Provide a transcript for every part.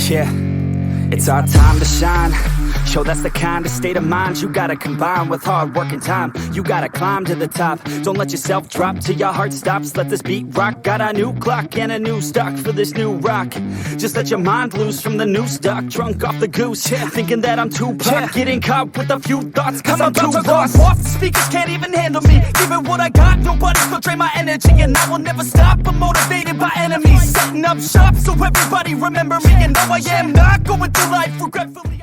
Yeah, it's our time to shine. Show that's the kind of state of mind you gotta combine with hard work and time. You gotta climb to the top. Don't let yourself drop till your heart stops. Let this beat rock. Got a new clock and a new stock for this new rock. Just let your mind loose from the new stock. Drunk off the goose, thinking that I'm too pop. Getting caught with a few thoughts cause I'm too lost. Off, the speakers can't even handle me. Giving what I got, nobody's gonna drain my energy. And I will never stop, I'm motivated by enemies. Setting up shop so everybody remember me. And though I am not going through life regretfully.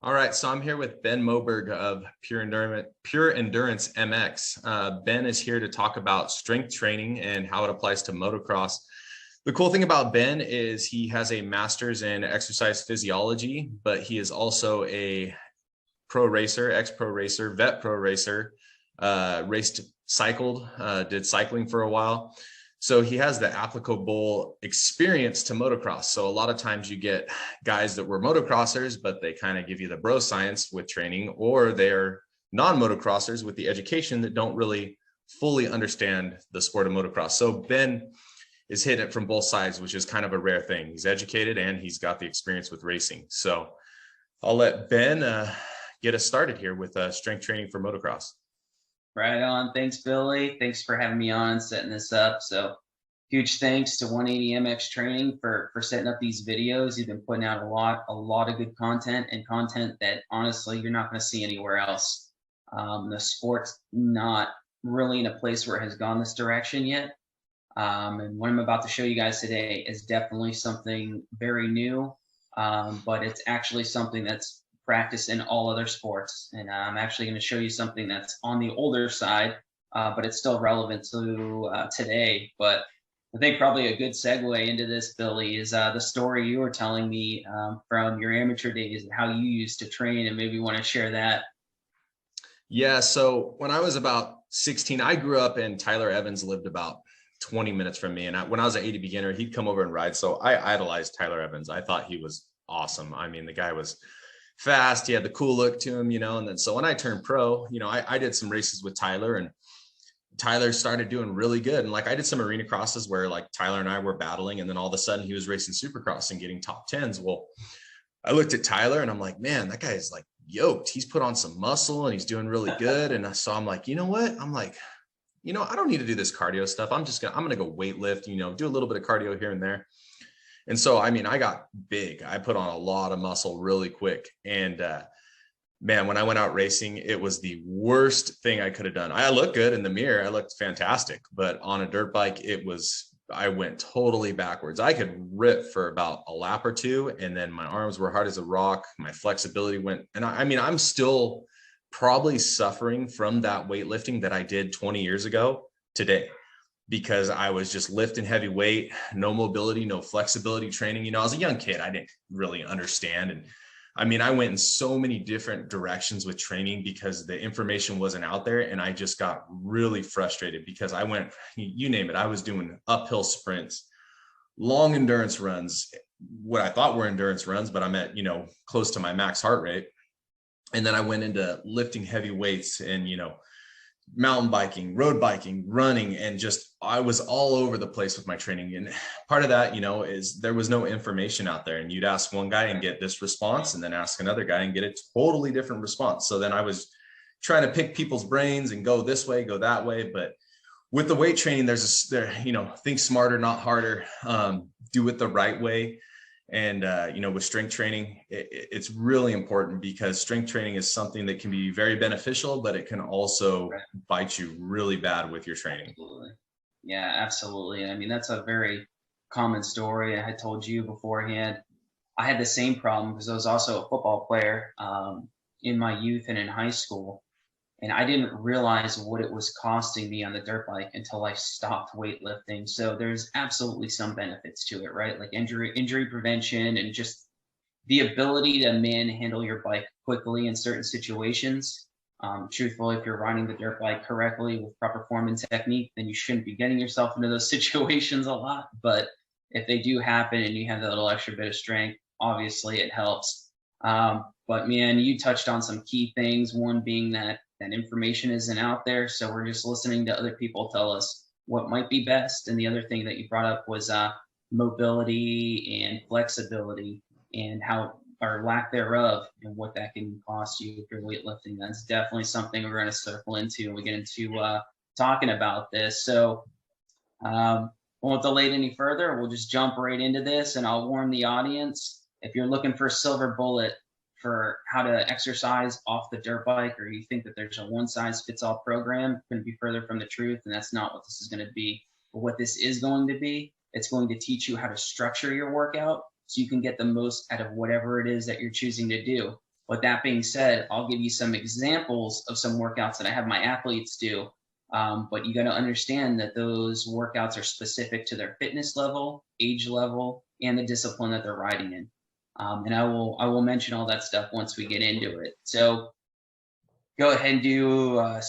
All right, so I'm here with Ben Moberg of Pure Endurance MX. Ben is here to talk about strength training and how it applies to motocross. The cool thing about Ben is he has a master's in exercise physiology, but he is also a pro racer, ex-pro racer, vet pro racer, cycled, did cycling for a while. So he has the applicable experience to motocross. So a lot of times you get guys that were motocrossers, but they kind of give you the bro science with training, or they're non-motocrossers with the education that don't really fully understand the sport of motocross. So Ben is hitting it from both sides, which is kind of a rare thing. He's educated and he's got the experience with racing. So I'll let Ben get us started here with strength training for motocross. Right on. Thanks, Billy. Thanks for having me on and setting this up. So huge thanks to 180MX Training for setting up these videos. You've been putting out a lot of good content, and content that honestly you're not going to see anywhere else. The sport's not really in a place where it has gone this direction yet. And what I'm about to show you guys today is definitely something very new, but it's actually something that's practiced in all other sports. And I'm actually going to show you something that's on the older side, but it's still relevant to today. But I think probably a good segue into this, Billy, is the story you were telling me from your amateur days and how you used to train, and maybe want to share that. Yeah, so when I was about 16, I grew up, and Tyler Evans lived about 20 minutes from me. And when I was an 80 beginner, he'd come over and ride. So I idolized Tyler Evans. I thought he was awesome. I mean, the guy was fast, he had the cool look to him, and then so when I turned pro, I did some races with Tyler, and Tyler started doing really good. And like I did some arena crosses where like Tyler and I were battling, and then all of a sudden he was racing supercross and getting top 10s. Well, I looked at Tyler and I'm like, man, that guy is like yoked. He's put on some muscle and he's doing really good. And so I'm like, you know what? I'm like, I don't need to do this cardio stuff. I'm going to go weight lift, do a little bit of cardio here and there. And so, I mean, I got big. I put on a lot of muscle really quick. And man, when I went out racing, it was the worst thing I could have done. I looked good in the mirror. I looked fantastic. But on a dirt bike, I went totally backwards. I could rip for about a lap or two. And then my arms were hard as a rock. My flexibility went. And I mean, I'm still probably suffering from that weightlifting that I did 20 years ago today, because I was just lifting heavy weight, no mobility, no flexibility training. I was a young kid. I didn't really understand. And I mean, I went in so many different directions with training because the information wasn't out there. And I just got really frustrated because I went, you name it. I was doing uphill sprints, long endurance runs, what I thought were endurance runs, but I'm at, close to my max heart rate. And then I went into lifting heavy weights and, mountain biking, road biking, running, and just I was all over the place with my training. And part of that, is there was no information out there, and you'd ask one guy and get this response, and then ask another guy and get a totally different response. So then I was trying to pick people's brains and go this way, go that way. But with the weight training, think smarter, not harder, do it the right way. And, with strength training, it's really important because strength training is something that can be very beneficial, but it can also bite you really bad with your training. Absolutely. Yeah, absolutely. I mean, that's a very common story. I had told you beforehand. I had the same problem because I was also a football player in my youth and in high school. And I didn't realize what it was costing me on the dirt bike until I stopped weightlifting. So there's absolutely some benefits to it, right? Like injury prevention, and just the ability to manhandle your bike quickly in certain situations. Truthfully, if you're riding the dirt bike correctly with proper form and technique, then you shouldn't be getting yourself into those situations a lot. But if they do happen and you have that little extra bit of strength, obviously it helps. But man, you touched on some key things. One being that information isn't out there. So we're just listening to other people tell us what might be best. And the other thing that you brought up was mobility and flexibility and how, or lack thereof, and what that can cost you if you're weightlifting. That's definitely something we're going to circle into when we get into talking about this. So won't delay it any further. We'll just jump right into this, and I'll warn the audience, if you're looking for a silver bullet for how to exercise off the dirt bike, or you think that there's a one-size-fits-all program, couldn't be further from the truth, and that's not what this is going to be. But what this is going to be, it's going to teach you how to structure your workout so you can get the most out of whatever it is that you're choosing to do. With that being said, I'll give you some examples of some workouts that I have my athletes do. But you got to understand that those workouts are specific to their fitness level, age level, and the discipline that they're riding in. And I will mention all that stuff once we get into it. So go ahead and do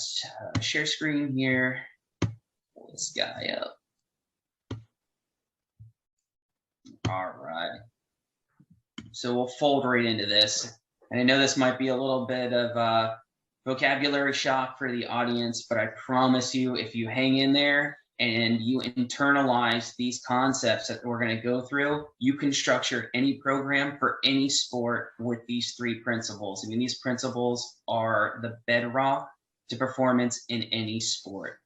share screen here. Pull this guy up. All right. So we'll fold right into this. And I know this might be a little bit of vocabulary shock for the audience, but I promise you, if you hang in there and you internalize these concepts that we're going to go through, you can structure any program for any sport with these three principles. I mean, these principles are the bedrock to performance in any sport.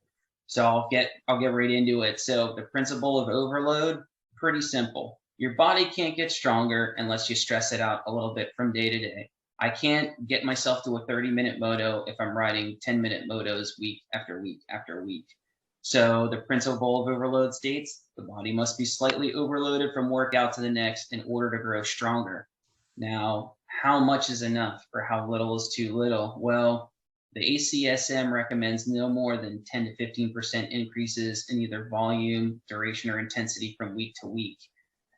So I'll get right into it. So the principle of overload, pretty simple. Your body can't get stronger unless you stress it out a little bit from day to day. I can't get myself to a 30-minute moto if I'm riding 10-minute motos week after week after week. So the principle of overload states the body must be slightly overloaded from workout to the next in order to grow stronger. Now, how much is enough or how little is too little? Well, the ACSM recommends no more than 10 to 15% increases in either volume, duration, or intensity from week to week.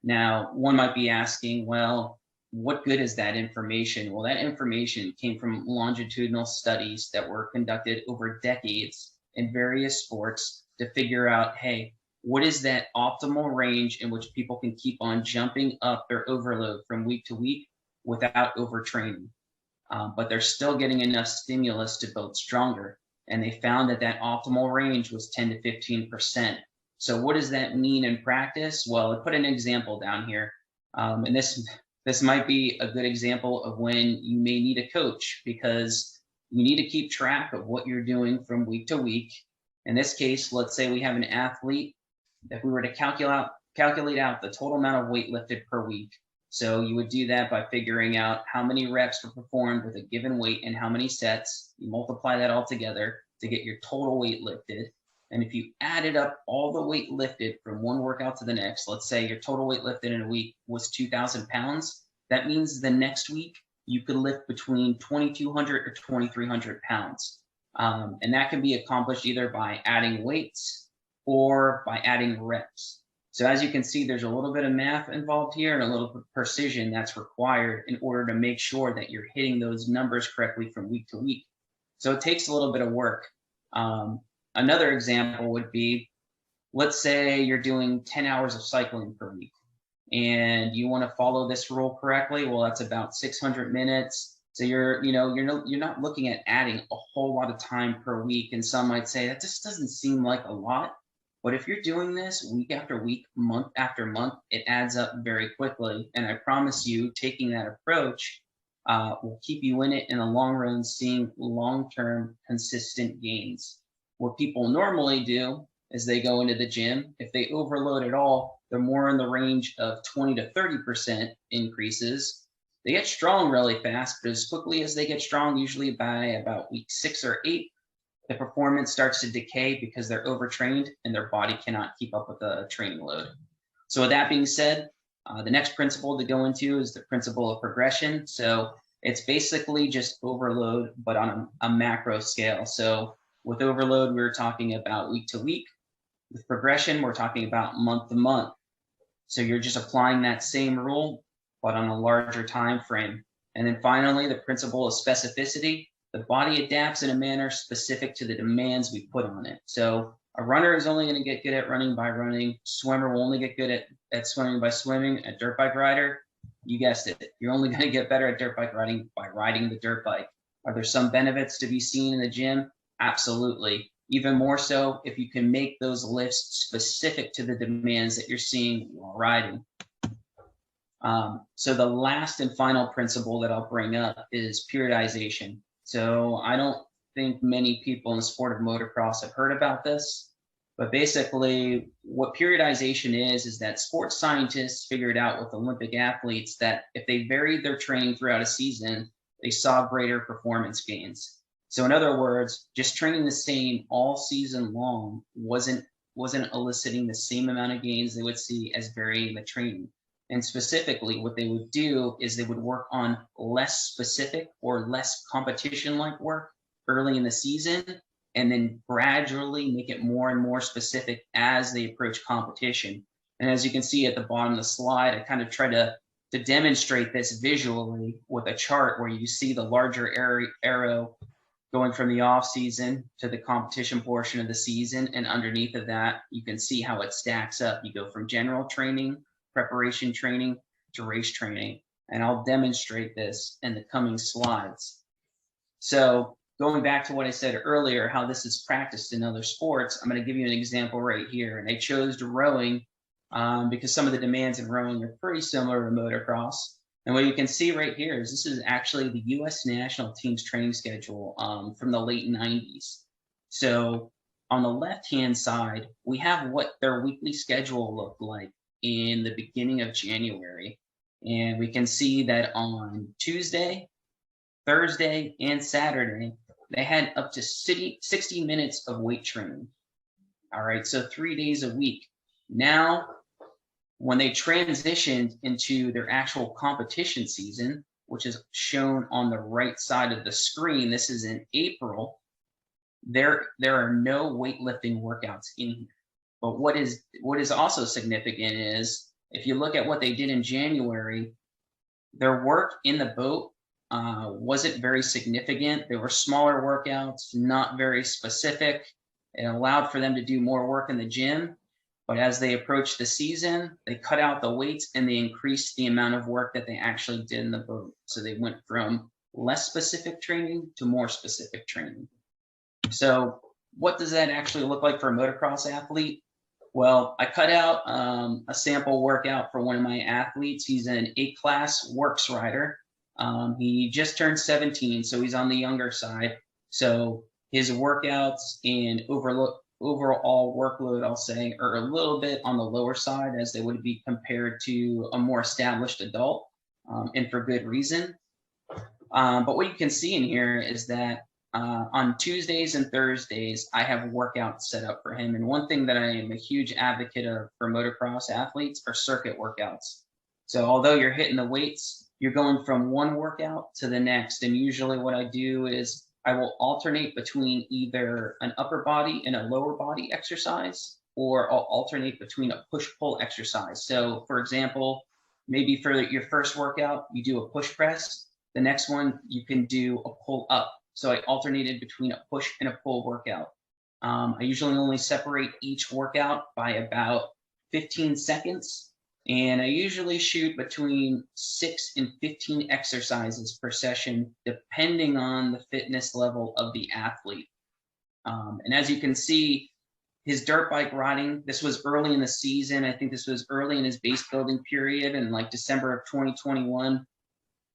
Now, one might be asking, well, what good is that information? Well, that information came from longitudinal studies that were conducted over decades in various sports to figure out, hey, what is that optimal range in which people can keep on jumping up their overload from week to week without overtraining? But they're still getting enough stimulus to build stronger. And they found that that optimal range was 10 to 15%. So what does that mean in practice? Well, I put an example down here. And this might be a good example of when you may need a coach, because you need to keep track of what you're doing from week to week. In this case, let's say we have an athlete. If we were to calculate out the total amount of weight lifted per week. So you would do that by figuring out how many reps were performed with a given weight and how many sets. You multiply that all together to get your total weight lifted. And if you added up all the weight lifted from one workout to the next, let's say your total weight lifted in a week was 2,000 pounds. That means the next week you could lift between 2,200 or 2,300 pounds. And that can be accomplished either by adding weights or by adding reps. So as you can see, there's a little bit of math involved here and a little bit of precision that's required in order to make sure that you're hitting those numbers correctly from week to week. So it takes a little bit of work. Another example would be, let's say you're doing 10 hours of cycling per week and you want to follow this rule correctly. Well, that's about 600 minutes. So you're not looking at adding a whole lot of time per week. And some might say that just doesn't seem like a lot. But if you're doing this week after week, month after month, it adds up very quickly. And I promise you, taking that approach will keep you in it in the long run, seeing long-term consistent gains. What people normally do is they go into the gym. If they overload at all, they're more in the range of 20 to 30% increases. They get strong really fast, but as quickly as they get strong, usually by about week 6 or 8, the performance starts to decay because they're overtrained and their body cannot keep up with the training load. So with that being said, the next principle to go into is the principle of progression. So it's basically just overload, but on a macro scale. So with overload, we're talking about week to week. With progression, we're talking about month to month. So you're just applying that same rule, but on a larger time frame. And then finally, the principle of specificity. The body adapts in a manner specific to the demands we put on it. So a runner is only going to get good at running by running. Swimmer will only get good at swimming by swimming. A dirt bike rider, you guessed it, you're only going to get better at dirt bike riding by riding the dirt bike. Are there some benefits to be seen in the gym? Absolutely. Even more so if you can make those lifts specific to the demands that you're seeing while riding. So the last and final principle that I'll bring up is periodization. So I don't think many people in the sport of motocross have heard about this, but basically what periodization is that sports scientists figured out with Olympic athletes that if they varied their training throughout a season, they saw greater performance gains. So in other words, just training the same all season long wasn't eliciting the same amount of gains they would see as varying the training. And specifically, what they would do is they would work on less specific or less competition-like work early in the season, and then gradually make it more and more specific as they approach competition. And as you can see at the bottom of the slide, I kind of try to demonstrate this visually with a chart where you see the larger arrow going from the off season to the competition portion of the season. And underneath of that, you can see how it stacks up. You go from general training, preparation training to race training. And I'll demonstrate this in the coming slides. So going back to what I said earlier, how this is practiced in other sports, I'm going to give you an example right here. And I chose rowing because some of the demands in rowing are pretty similar to motocross. And what you can see right here is this is actually the U.S. national team's training schedule from the late 90s. So on the left-hand side, we have what their weekly schedule looked like in the beginning of January. And we can see that on Tuesday, Thursday, and Saturday, they had up to 60 minutes of weight training. All right, so 3 days a week. Now, when they transitioned into their actual competition season, which is shown on the right side of the screen, this is in April, there are no weightlifting workouts in here. But what is also significant is if you look at what they did in January, their work in the boat wasn't very significant. There were smaller workouts, not very specific. It allowed for them to do more work in the gym. But as they approached the season, they cut out the weights and they increased the amount of work that they actually did in the boat. So they went from less specific training to more specific training. So what does that actually look like for a motocross athlete? Well, I cut out a sample workout for one of my athletes. He's an A-class works rider. He just turned 17, so he's on the younger side. So his workouts and overall workload, I'll say, are a little bit on the lower side as they would be compared to a more established adult, and for good reason. But what you can see in here is that on Tuesdays and Thursdays, I have workouts set up for him. And one thing that I am a huge advocate of for motocross athletes are circuit workouts. So although you're hitting the weights, you're going from one workout to the next. And usually what I do is I will alternate between either an upper body and a lower body exercise, or I'll alternate between a push-pull exercise. So for example, maybe for your first workout, you do a push press. The next one, you can do a pull up. So I alternated between a push and a pull workout. I usually only separate each workout by about 15 seconds. And I usually shoot between 6 and 15 exercises per session, depending on the fitness level of the athlete. And as you can see, his dirt bike riding, this was early in the season. I think this was early in his base building period in like December of 2021.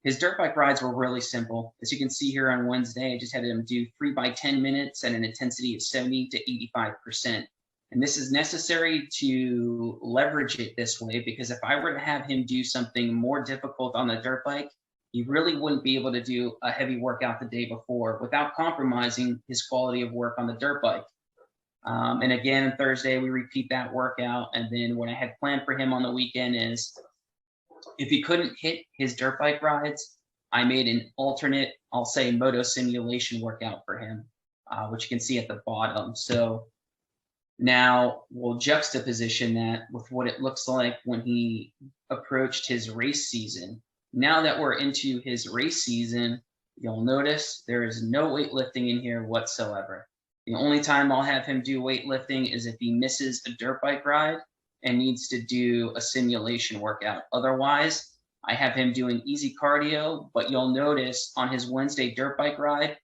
His dirt bike rides were really simple. As you can see here on Wednesday, I just had him do 3 by 10 minutes at an intensity of 70 to 85%. And this is necessary to leverage it this way, because if I were to have him do something more difficult on the dirt bike, he really wouldn't be able to do a heavy workout the day before without compromising his quality of work on the dirt bike. And again, Thursday, we repeat that workout. And then what I had planned for him on the weekend is, if he couldn't hit his dirt bike rides, I made an alternate, I'll say, moto simulation workout for him, which you can see at the bottom. So now we'll juxtaposition that with what it looks like when he approached his race season. Now that we're into his race season, you'll notice there is no weightlifting in here whatsoever. The only time I'll have him do weightlifting is if he misses a dirt bike ride and needs to do a simulation workout. Otherwise, I have him doing easy cardio, but you'll notice on his Wednesday dirt bike ride,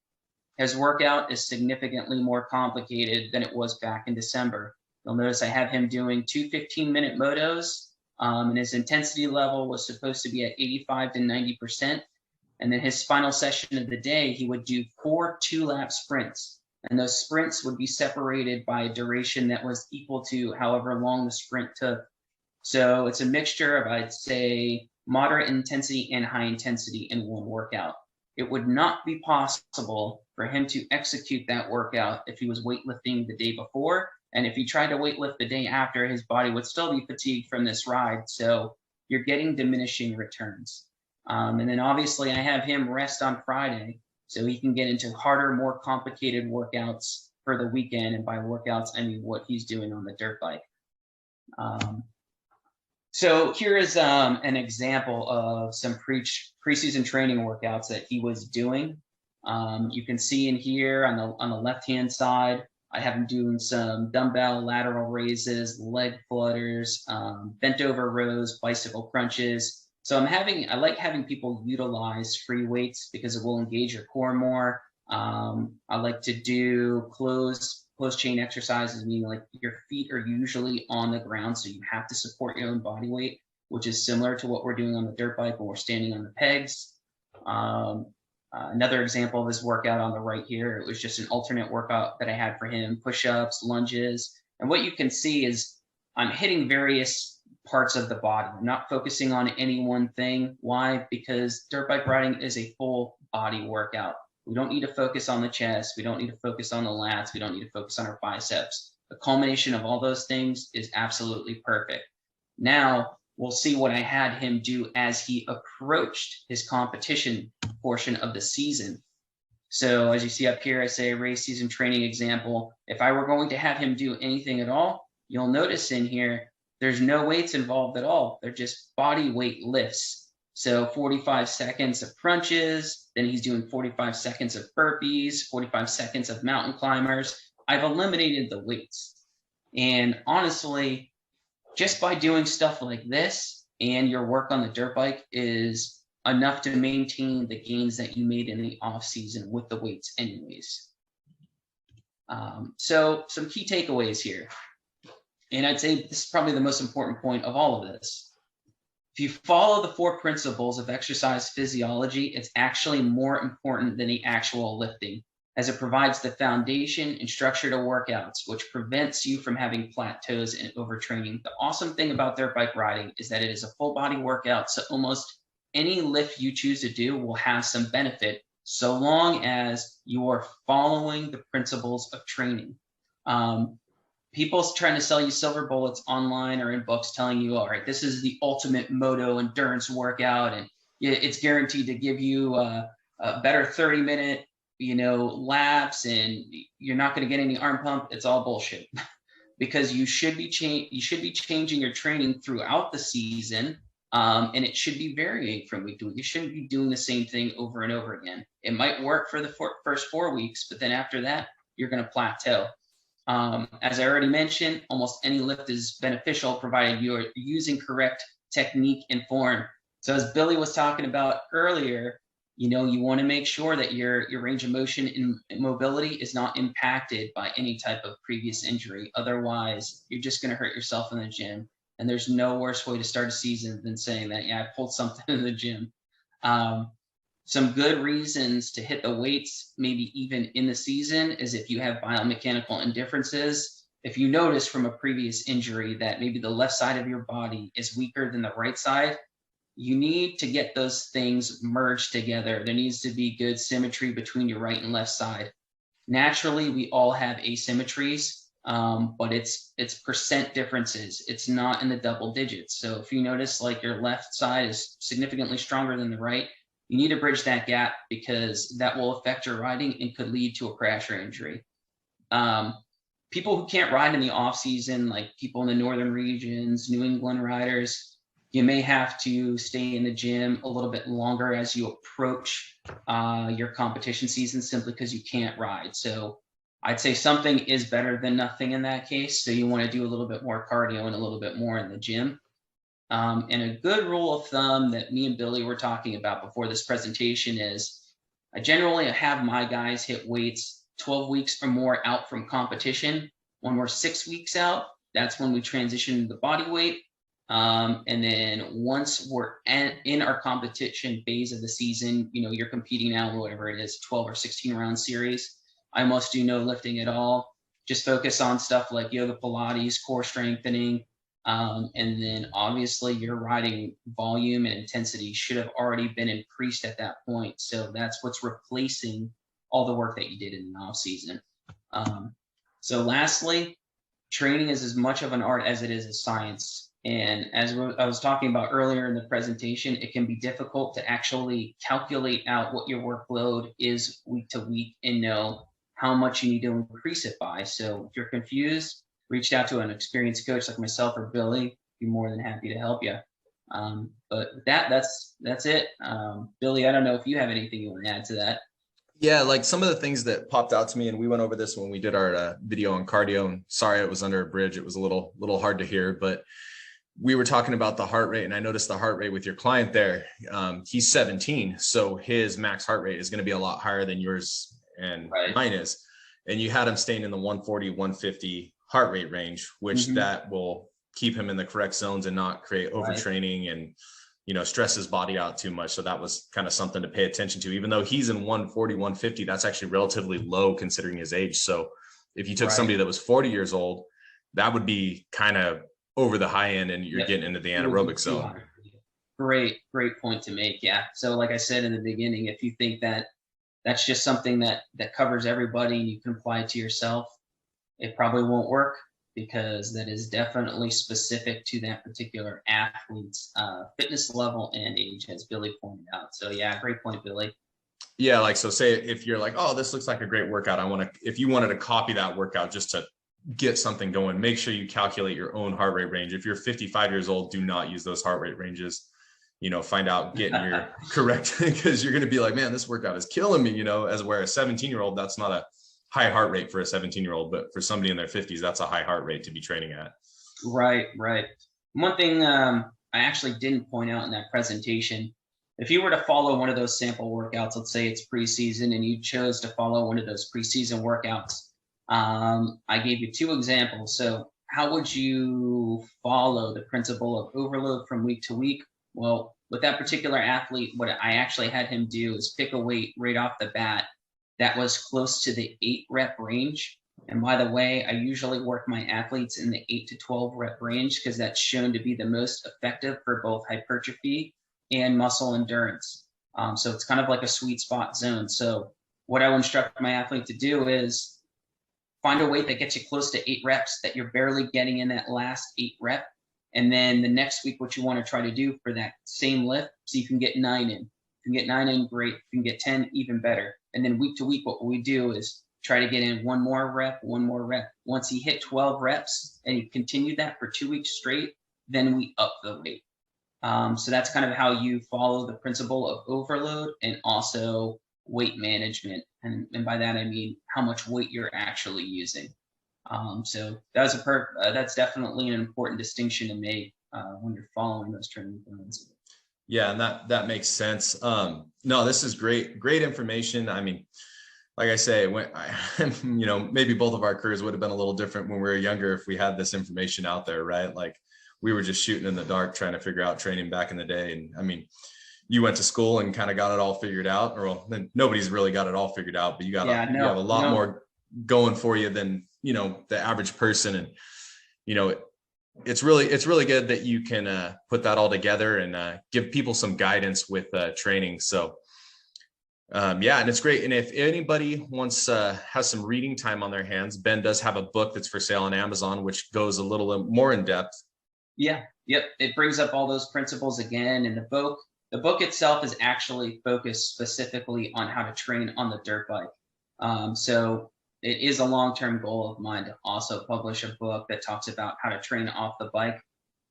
His workout is significantly more complicated than it was back in December. You'll notice I have him doing 2 15-minute motos, and his intensity level was supposed to be at 85 to 90%. And then his final session of the day, he would do 4 2-lap sprints. And those sprints would be separated by a duration that was equal to however long the sprint took. So it's a mixture of, I'd say, moderate intensity and high intensity in one workout. It would not be possible for him to execute that workout if he was weightlifting the day before. And if he tried to weightlift the day after, his body would still be fatigued from this ride. So you're getting diminishing returns. And then obviously I have him rest on Friday so he can get into harder, more complicated workouts for the weekend. And by workouts, I mean what he's doing on the dirt bike. So here is an example of some preseason training workouts that he was doing. You can see in here on the left-hand side, I have him doing some dumbbell lateral raises, leg flutters, bent over rows, bicycle crunches. So I like having people utilize free weights because it will engage your core more. I like to do closed chain exercises, meaning like your feet are usually on the ground, so you have to support your own body weight, which is similar to what we're doing on the dirt bike when we're standing on the pegs. Another example of his workout on the right here, it was just an alternate workout that I had for him, push-ups, lunges. And what you can see is I'm hitting various parts of the body. I'm not focusing on any one thing. Why? Because dirt bike riding is a full body workout. We don't need to focus on the chest. We don't need to focus on the lats. We don't need to focus on our biceps. The culmination of all those things is absolutely perfect. Now, we'll see what I had him do as he approached his competition portion of the season. So as you see up here, I say race season training example. If I were going to have him do anything at all, you'll notice in here, there's no weights involved at all. They're just body weight lifts. So 45 seconds of crunches, then he's doing 45 seconds of burpees, 45 seconds of mountain climbers. I've eliminated the weights. And honestly, just by doing stuff like this and your work on the dirt bike is enough to maintain the gains that you made in the off season with the weights anyways. So some key takeaways here. And I'd say this is probably the most important point of all of this. If you follow the 4 principles of exercise physiology, it's actually more important than the actual lifting, as it provides the foundation and structure to workouts, which prevents you from having plateaus and overtraining. The awesome thing about dirt bike riding is that it is a full body workout, so almost any lift you choose to do will have some benefit, so long as you are following the principles of training. People's trying to sell you silver bullets online or in books telling you, all right, this is the ultimate moto endurance workout, and it's guaranteed to give you a better 30-minute, laps, and you're not going to get any arm pump. It's all bullshit. Because you should be changing your training throughout the season, and it should be varying from week to week. You shouldn't be doing the same thing over and over again. It might work for the first 4 weeks, but then after that, you're going to plateau. As I already mentioned, almost any lift is beneficial provided you are using correct technique and form. So as Billy was talking about earlier, you want to make sure that your range of motion and mobility is not impacted by any type of previous injury. Otherwise, you're just going to hurt yourself in the gym. And there's no worse way to start a season than saying that, yeah, I pulled something in the gym. Some good reasons to hit the weights, maybe even in the season, is if you have biomechanical indifferences. If you notice from a previous injury that maybe the left side of your body is weaker than the right side, you need to get those things merged together. There needs to be good symmetry between your right and left side. Naturally, we all have asymmetries, but it's percent differences. It's not in the double digits. So if you notice like your left side is significantly stronger than the right, you need to bridge that gap because that will affect your riding and could lead to a crash or injury. People who can't ride in the off season, like people in the northern regions, New England riders, you may have to stay in the gym a little bit longer as you approach your competition season simply because you can't ride. So I'd say something is better than nothing in that case. So you want to do a little bit more cardio and a little bit more in the gym. And a good rule of thumb that me and Billy were talking about before this presentation is I generally have my guys hit weights 12 weeks or more out from competition. When we're 6 weeks out, that's when we transition to the body weight. And then once we're in our competition phase of the season, you're competing now, whatever it is, 12 or 16 round series. I almost do no lifting at all. Just focus on stuff like yoga, Pilates, core strengthening. And then obviously your riding volume and intensity should have already been increased at that point. So that's what's replacing all the work that you did in the off season. So lastly, training is as much of an art as it is a science. And as I was talking about earlier in the presentation, it can be difficult to actually calculate out what your workload is week to week and know how much you need to increase it by. So if you're confused, reach out to an experienced coach like myself or Billy. Be more than happy to help you. But that's it. Billy, I don't know if you have anything you want to add to that. Yeah, like some of the things that popped out to me, and we went over this when we did our video on cardio, and sorry it was under a bridge. It was a little hard to hear, but we were talking about the heart rate, and I noticed the heart rate with your client there. He's 17, so his max heart rate is going to be a lot higher than yours and mine is. And you had him staying in the 140, 150 heart rate range, which that will keep him in the correct zones and not create overtraining and stress his body out too much. So that was kind of something to pay attention to. Even though he's in 140, 150, that's actually relatively low considering his age. So if you took somebody that was 40 years old, that would be kind of over the high end, and you're getting into the anaerobic zone. Great point to make. Yeah. So like I said in the beginning, if you think that that's just something that covers everybody and you can apply it to yourself, it probably won't work, because that is definitely specific to that particular athlete's fitness level and age, as Billy pointed out. So yeah, great point, Billy. Yeah, like, so say if you're like, oh, this looks like a great workout, if you wanted to copy that workout just to get something going, make sure you calculate your own heart rate range. If you're 55 years old, do not use those heart rate ranges. Find out getting your correct, because you're going to be like, man, this workout is killing me, as where a 17-year-old, that's not a high heart rate for a 17-year-old, but for somebody in their 50s, that's a high heart rate to be training at. Right. One thing I actually didn't point out in that presentation, if you were to follow one of those sample workouts, let's say it's preseason and you chose to follow one of those preseason workouts, I gave you 2 examples. So how would you follow the principle of overload from week to week? Well, with that particular athlete, what I actually had him do is pick a weight right off the bat that was close to the 8 rep range. And by the way, I usually work my athletes in the 8 to 12 rep range, because that's shown to be the most effective for both hypertrophy and muscle endurance. So it's kind of like a sweet spot zone. So what I would instruct my athlete to do is find a weight that gets you close to 8 reps, that you're barely getting in that last 8 rep. And then the next week, what you want to try to do for that same lift, so you can get 9 in. If you can get 9 in, great. If you can get 10, even better. And then week to week, what we do is try to get in one more rep. Once he hit 12 reps and he continued that for 2 weeks straight, then we up the weight. So that's kind of how you follow the principle of overload and also weight management. And by that, I mean how much weight you're actually using. So that's definitely an important distinction to make when you're following those training plans. Yeah, and that makes sense. No, this is great information. I mean, like I say, maybe both of our careers would have been a little different when we were younger if we had this information out there, right? Like, we were just shooting in the dark trying to figure out training back in the day. And I mean, you went to school and kind of got it all figured out, or nobody's really got it all figured out, but you have a lot more going for you than, the average person. And, it's really good that you can put that all together and give people some guidance with training. So and it's great. And if anybody has some reading time on their hands, Ben does have a book that's for sale on Amazon, which goes a little more in depth. Yeah. Yep. It brings up all those principles again. And the book itself is actually focused specifically on how to train on the dirt bike. So it is a long-term goal of mine to also publish a book that talks about how to train off the bike.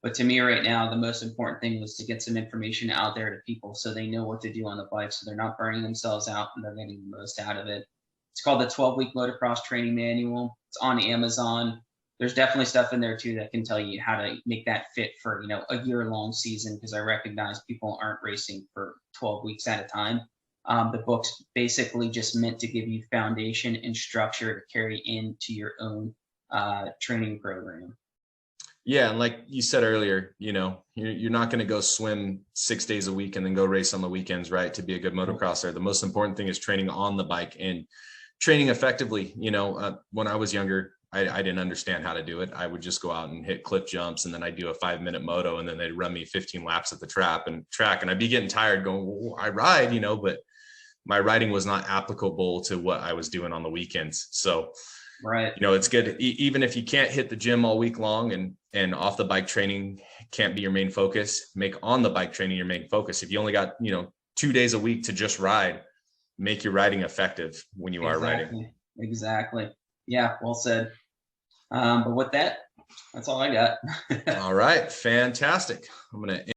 But to me right now, the most important thing was to get some information out there to people so they know what to do on the bike, so they're not burning themselves out and they're getting the most out of it. It's called the 12-week motocross training manual. It's on Amazon. There's definitely stuff in there too that can tell you how to make that fit for, a year-long season, because I recognize people aren't racing for 12 weeks at a time. The book's basically just meant to give you foundation and structure to carry into your own training program. Yeah, and like you said earlier, you know, you're not going to go swim 6 days a week and then go race on the weekends, right? To be a good motocrosser, the most important thing is training on the bike and training effectively. You know, when I was younger, I didn't understand how to do it. I would just go out and hit cliff jumps, and then I'd do a 5-minute moto, and then they'd run me 15 laps at the track, and I'd be getting tired going, well, I ride, you know, but my riding was not applicable to what I was doing on the weekends. So, right, you know, it's good. Even if you can't hit the gym all week long and off the bike training can't be your main focus, make on the bike training your main focus. If you only got, you know, 2 days a week to just ride, make your riding effective when you are riding. Exactly. Yeah, well said. But with that, that's all I got. All right, fantastic. I'm going to